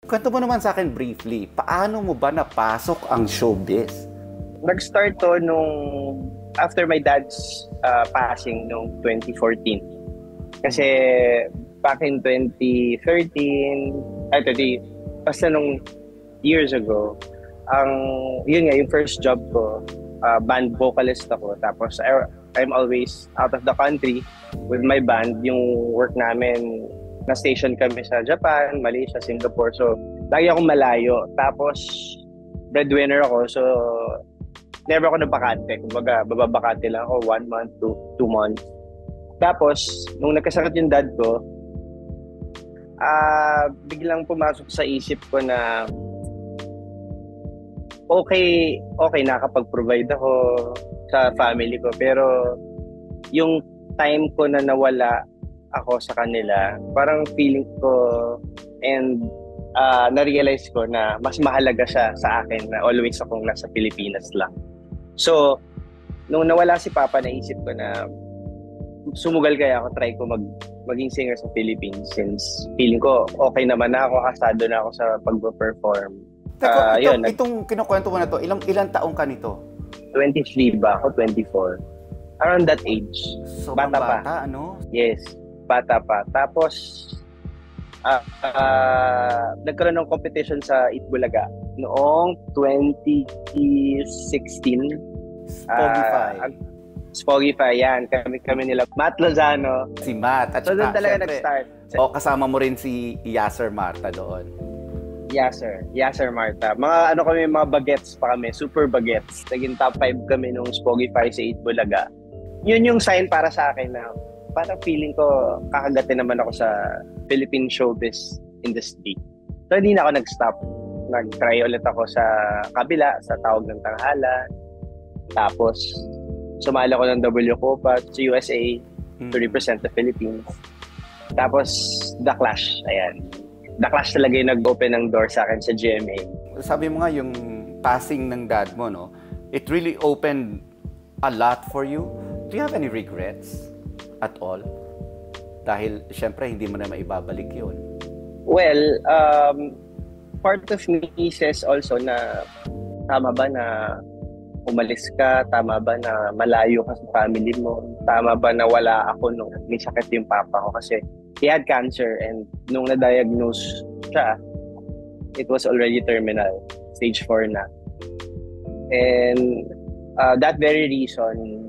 Kwento mo naman sa akin briefly, paano mo ba napasok ang showbiz? Nag-start to nung after my dad's passing nung 2014. Kasi back in 2013, basta nung years ago, yun nga, yung first job ko, band vocalist ako. Tapos I'm always out of the country with my band. Yung work namin, na-station kami sa Japan, Malaysia, Singapore. So, lagi akong malayo. Tapos, breadwinner ako. So, never ako nabakante. Kumbaga, bababakante lang ako 1 month to 2 months. Tapos, nung nagkasakit yung dad ko, biglang pumasok sa isip ko na okay, nakapag-provide ako sa family ko. Pero, yung time ko na nawala ako sa kanila, parang feeling ko and na-realize ko na mas mahalaga siya sa akin na always akong nasa Pilipinas lang. So, nung nawala si Papa, naisip ko na sumugal kaya ako, try ko maging singer sa Philippines since feeling ko okay naman na ako, kasado na ako sa pag-perform. Itong kinukwento mo na to, ilang taong ka nito? 23 ba ako? 24. Around that age. So, bata pa. Ano? Yes, bata pa. Tapos, nagkaroon ng competition sa Itbulaga noong 2016. Spogify, yan. Kami nila. Matt Lozano. Si Matt. At so, doon talaga nag-start. Kasama mo rin si Yasser Marta doon. Yasser Marta. Mga bagets pa kami. Super bagets. Naging top 5 kami nung Spogify sa Itbulaga. Yun yung sign para sa akin na parang feeling ko kakagatin naman ako sa Philippine showbiz industry. So, hindi na ako nag-stop. Nag-try ulit ako sa kabila, sa Tawag ng Tanghalan. Tapos, sumali ako ng W Copa sa USA to represent the Philippines. Tapos, The Clash. Ayan. The Clash talaga yung nag-open ng door sa akin sa GMA. Sabi mo nga, yung passing ng dad mo, no? It really opened a lot for you. Do you have any regrets at all? Dahil, syempre, hindi mo na maibabalik yun. Well, part of me says also na tama ba na umalis ka? Tama ba na malayo ka sa family mo? Tama ba na wala ako nung may sakit yung papa ko? Kasi he had cancer and nung na-diagnose siya, it was already terminal. Stage 4 na. And that very reason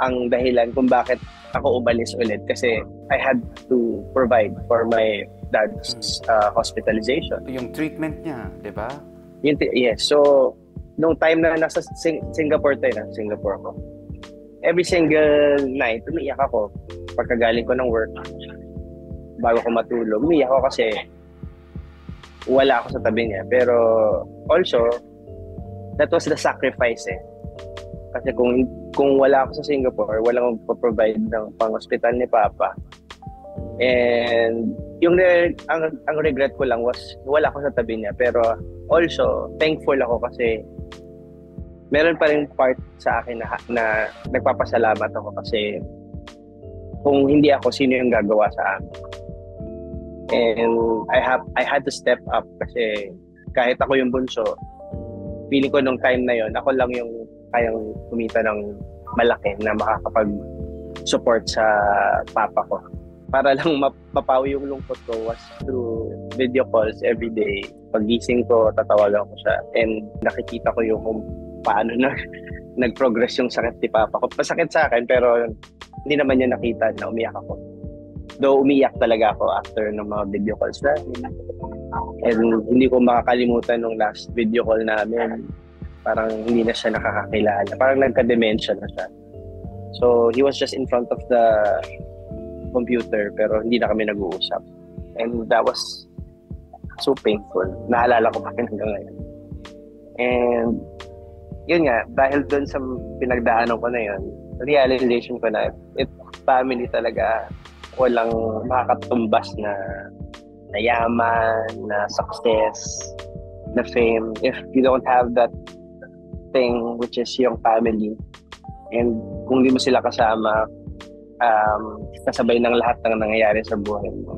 ang dahilan kung bakit ako umalis ulit kasi I had to provide for my dad's hospitalization. Yung treatment niya, di ba? Yes. So, nung time na nasa Singapore ako, every single night, umiiyak ako. Pagkagaling ko ng work, bago ko matulog, umiiyak ako kasi wala ako sa tabi niya. Pero also, that was the sacrifice eh. Kasi kung wala ako sa Singapore, walang magpo-provide ng pang-hospital ni Papa. And ang regret ko lang was wala ako sa tabi niya. Pero also, thankful ako kasi meron pa rin part sa akin na nagpapasalamat ako kasi kung hindi ako, sino yung gagawa sa amin? And I had to step up kasi kahit ako yung bunso, feeling ko nung time na yon ako lang yung kayang kumita ng malaki na makakapag-support sa papa ko. Para lang mapawi yung lungkot ko was through video calls every day. Pagising ko, tatawagan ko siya. And nakikita ko yung kung paano nag-progress yung sakit ni papa ko. Masakit sa akin pero hindi naman niya nakita na umiyak ako. Though umiyak talaga ako after ng mga video calls namin. And hindi ko makakalimutan nung last video call namin. Parang hindi na siya nakakakilala. Parang nagka-dementia na siya. So, he was just in front of the computer pero hindi na kami nag-uusap. And that was so painful. Naalala ko pa hanggang ngayon. And yun nga, dahil dun sa pinagdaanan ko na yun, realization ko na family talaga walang makakatumbas na yaman, na success, na fame. If you don't have that thing which is yung family and kung di mo sila kasama kasabay ng lahat ng nangyayari sa buhay mo,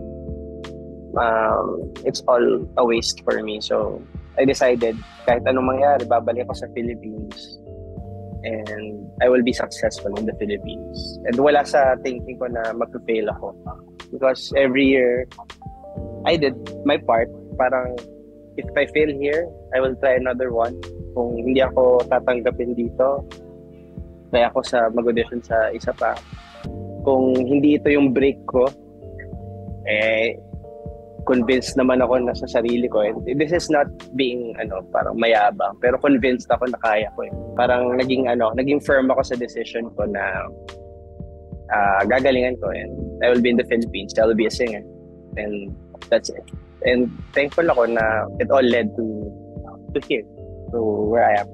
it's all a waste for me. So I decided kahit anong mangyari, babalik ako sa Philippines and I will be successful in the Philippines. And wala sa thinking ko na mag-fail ako. Because every year, I did my part. Parang, if I fail here, I will try another one. Kung hindi ako tatanggapin dito, try ako sa mag-audition sa isa pa. Kung hindi ito yung break ko, convinced naman ako na sa sarili ko. And this is not being parang mayabang, pero convinced ako na kaya ko. Parang naging firm ako sa decision ko na gagalingan ko and I will be in the Philippines. I will be a singer. And that's it. And thankful ako na it all led to here, to where I am.